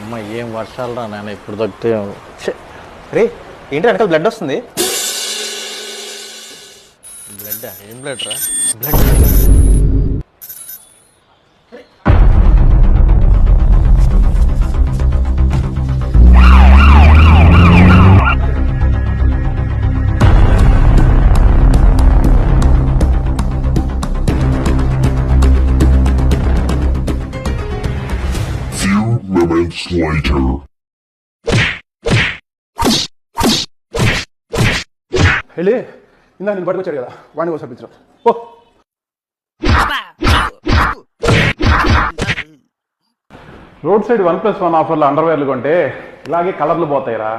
అమ్మ ఏం వర్షాలు రా నేను ఇప్పుడు దొరికితే రే ఏంటి వెనకాల బ్లడ్ వస్తుంది. బ్లడ్ ఏం బ్లడ్ రా? Moments later. వెళ్ళి ఇందా నేను పట్టుకొచ్చాడు కదా వాడిని కోసం పంపించడం. ఓ రోడ్ సైడ్ 1+1 ఆఫర్లో అండర్వేర్లు కొంటే ఇలాగే కలర్లు పోతాయిరా.